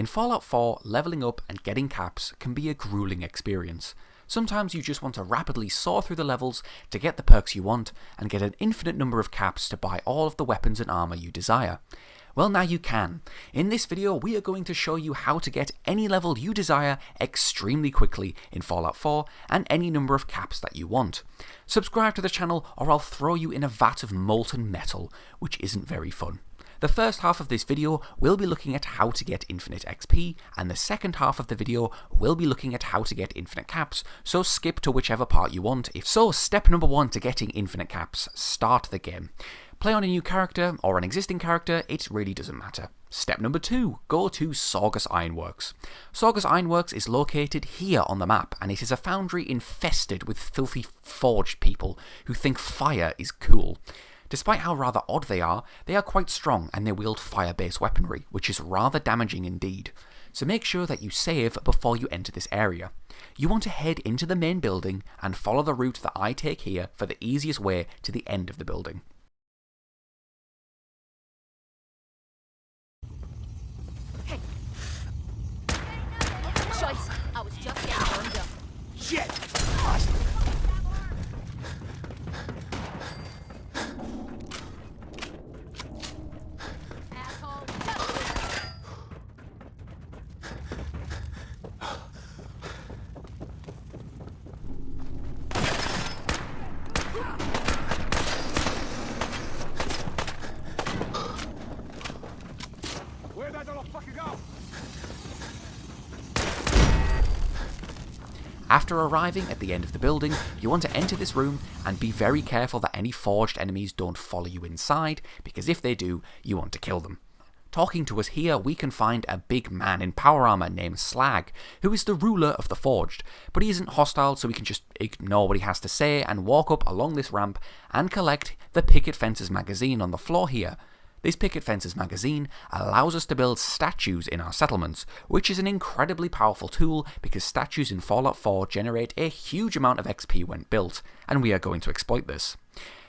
In Fallout 4, leveling up and getting caps can be a grueling experience. Sometimes you just want to rapidly saw through the levels to get the perks you want and get an infinite number of caps to buy all of the weapons and armor you desire. Well, now you can. In this video, we are going to show you how to get any level you desire extremely quickly in Fallout 4 and any number of caps that you want. Subscribe to the channel or I'll throw you in a vat of molten metal, which isn't very fun. The first half of this video will be looking at how to get infinite XP, and the second half of the video will be looking at how to get infinite caps, so skip to whichever part you want. So step number 1 to getting infinite caps, start the game. Play on a new character or an existing character, it really doesn't matter. Step number 2, go to Saugus Ironworks. Saugus Ironworks is located here on the map, and it is a foundry infested with filthy forged people who think fire is cool. Despite how rather odd they are quite strong and they wield fire-based weaponry, which is rather damaging indeed. So make sure that you save before you enter this area. You want to head into the main building and follow the route that I take here for the easiest way to the end of the building. Hey. Choice. I was just getting warmed up. Shit! Where'd that little fucker go? After arriving at the end of the building, you want to enter this room and be very careful that any forged enemies don't follow you inside, because if they do, you want to kill them. Talking to us here, we can find a big man in power armor named Slag, who is the ruler of the Forged, but he isn't hostile, so we can just ignore what he has to say and walk up along this ramp and collect the Picket Fences magazine on the floor here. This Picket Fences magazine allows us to build statues in our settlements, which is an incredibly powerful tool because statues in Fallout 4 generate a huge amount of XP when built, and we are going to exploit this.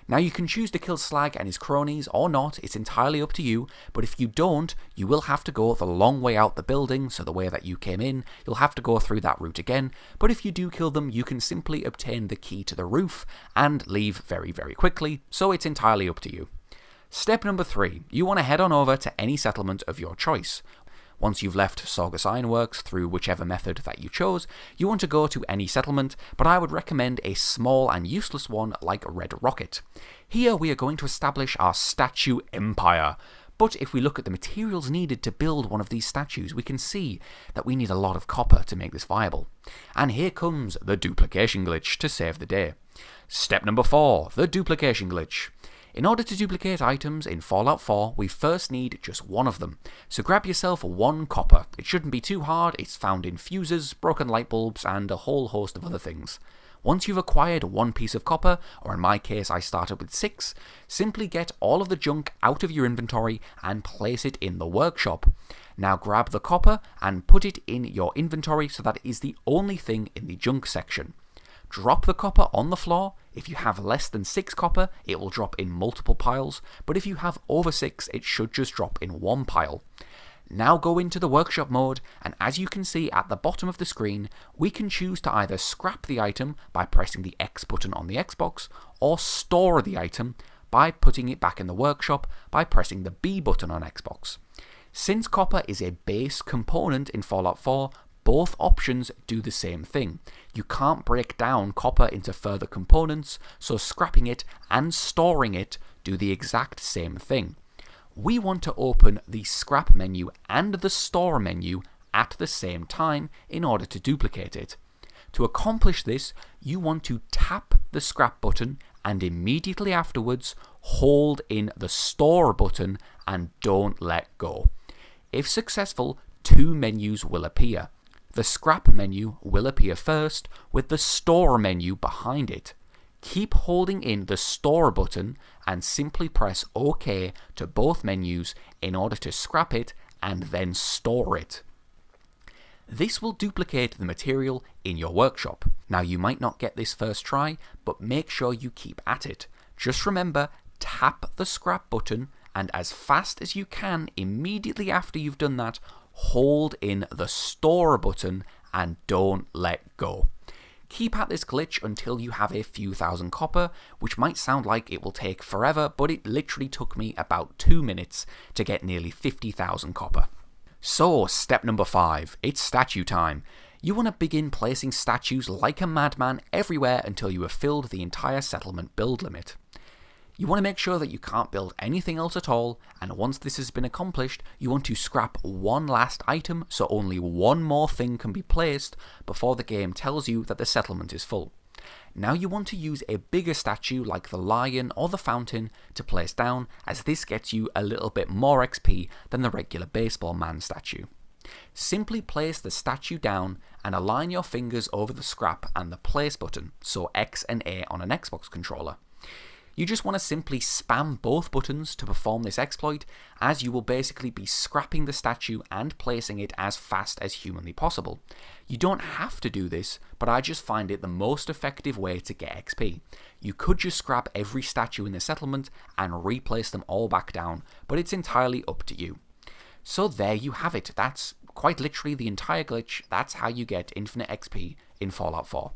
Now you can choose to kill Slag and his cronies or not, it's entirely up to you, but if you don't, you will have to go the long way out the building, so the way that you came in, you'll have to go through that route again, but if you do kill them, you can simply obtain the key to the roof and leave very, very quickly, so it's entirely up to you. Step number 3, you want to head on over to any settlement of your choice. Once you've left Saugus Ironworks through whichever method that you chose, you want to go to any settlement, but I would recommend a small and useless one like Red Rocket. Here we are going to establish our statue empire, but if we look at the materials needed to build one of these statues, we can see that we need a lot of copper to make this viable. And here comes the Duplication Glitch to save the day. Step number 4, the Duplication Glitch. In order to duplicate items in Fallout 4, we first need just one of them. So grab yourself 1 copper. It shouldn't be too hard, it's found in fuses, broken light bulbs, and a whole host of other things. Once you've acquired 1 piece of copper, or in my case I started with 6, simply get all of the junk out of your inventory and place it in the workshop. Now grab the copper and put it in your inventory so that it is the only thing in the junk section. Drop the copper on the floor. If you have less than 6 copper, it will drop in multiple piles, but if you have over 6, it should just drop in 1 pile. Now go into the workshop mode, and as you can see at the bottom of the screen, we can choose to either scrap the item by pressing the X button on the Xbox, or store the item by putting it back in the workshop by pressing the B button on Xbox. Since copper is a base component in Fallout 4, both options do the same thing. You can't break down copper into further components, so scrapping it and storing it do the exact same thing. We want to open the scrap menu and the store menu at the same time in order to duplicate it. To accomplish this, you want to tap the scrap button and immediately afterwards hold in the store button and don't let go. If successful, 2 menus will appear. The scrap menu will appear first, with the store menu behind it. Keep holding in the store button and simply press OK to both menus in order to scrap it and then store it. This will duplicate the material in your workshop. Now you might not get this first try, but make sure you keep at it. Just remember, tap the scrap button and as fast as you can immediately after you've done that, hold in the store button and don't let go. Keep at this glitch until you have a few thousand copper, which might sound like it will take forever, but it literally took me about 2 minutes to get nearly 50,000 copper. So, step number 5, it's statue time. You want to begin placing statues like a madman everywhere until you have filled the entire settlement build limit. You want to make sure that you can't build anything else at all, and once this has been accomplished, you want to scrap one last item so only one more thing can be placed before the game tells you that the settlement is full. Now you want to use a bigger statue like the lion or the fountain to place down, as this gets you a little bit more XP than the regular baseball man statue. Simply place the statue down and align your fingers over the scrap and the place button, so X and A on an Xbox controller. You just want to simply spam both buttons to perform this exploit, as you will basically be scrapping the statue and placing it as fast as humanly possible. You don't have to do this, but I just find it the most effective way to get XP. You could just scrap every statue in the settlement and replace them all back down, but it's entirely up to you. So there you have it. That's quite literally the entire glitch. That's how you get infinite XP in Fallout 4.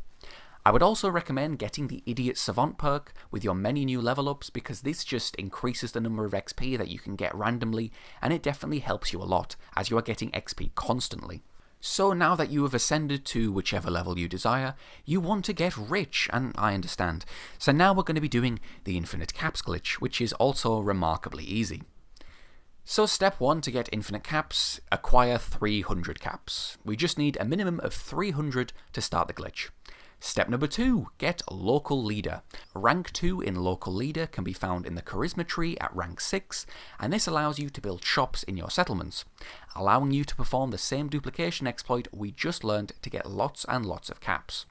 I would also recommend getting the Idiot Savant perk with your many new level ups, because this just increases the number of XP that you can get randomly, and it definitely helps you a lot as you are getting XP constantly. So now that you have ascended to whichever level you desire, you want to get rich, and I understand. So now we're going to be doing the Infinite Caps glitch, which is also remarkably easy. So step 1 to get infinite caps, acquire 300 caps. We just need a minimum of 300 to start the glitch. Step number 2, get Local Leader. Rank 2 in Local Leader can be found in the Charisma tree at rank 6, and this allows you to build shops in your settlements, allowing you to perform the same duplication exploit we just learned to get lots and lots of caps.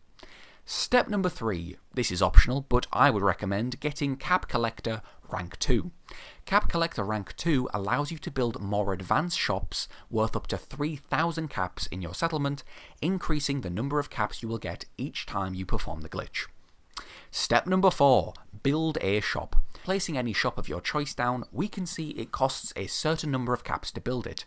Step number 3, this is optional, but I would recommend getting Cap Collector rank 2. Cap Collector rank 2 allows you to build more advanced shops worth up to 3,000 caps in your settlement, increasing the number of caps you will get each time you perform the glitch. Step number 4, build a shop. Placing any shop of your choice down, we can see it costs a certain number of caps to build it,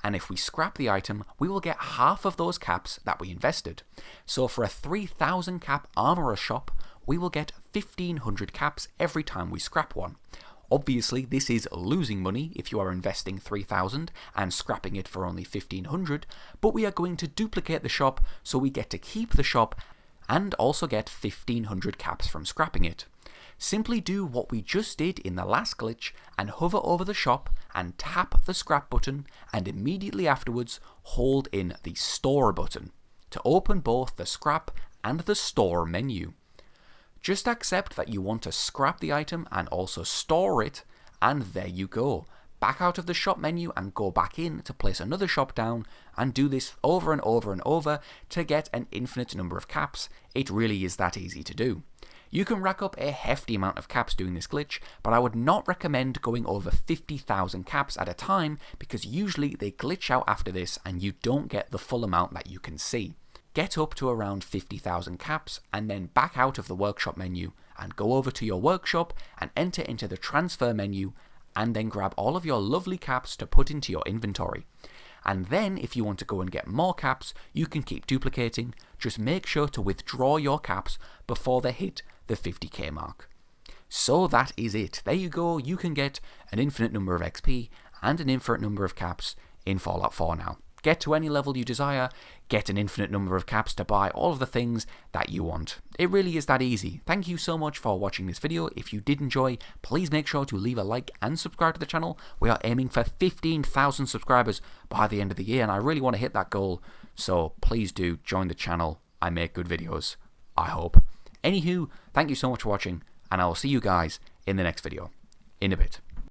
and if we scrap the item, we will get half of those caps that we invested. So for a 3,000 cap armorer shop, we will get 1,500 caps every time we scrap one. Obviously, this is losing money if you are investing 3,000 and scrapping it for only 1,500, but we are going to duplicate the shop so we get to keep the shop and also get 1,500 caps from scrapping it. Simply do what we just did in the last glitch and hover over the shop and tap the scrap button, and immediately afterwards hold in the store button to open both the scrap and the store menu. Just accept that you want to scrap the item and also store it, and there you go. Back out of the shop menu and go back in to place another shop down, and do this over and over and over to get an infinite number of caps. It really is that easy to do. You can rack up a hefty amount of caps doing this glitch, but I would not recommend going over 50,000 caps at a time, because usually they glitch out after this and you don't get the full amount that you can see. Get up to around 50,000 caps and then back out of the workshop menu and go over to your workshop and enter into the transfer menu, and then grab all of your lovely caps to put into your inventory. And then if you want to go and get more caps, you can keep duplicating. Just make sure to withdraw your caps before they hit the 50k mark. So that is it. There you go. You can get an infinite number of XP and an infinite number of caps in Fallout 4 now. Get to any level you desire, get an infinite number of caps to buy all of the things that you want. It really is that easy. Thank you so much for watching this video. If you did enjoy, please make sure to leave a like and subscribe to the channel. We are aiming for 15,000 subscribers by the end of the year, and I really want to hit that goal. So please do join the channel. I make good videos, I hope. Anywho, thank you so much for watching, and I will see you guys in the next video in a bit.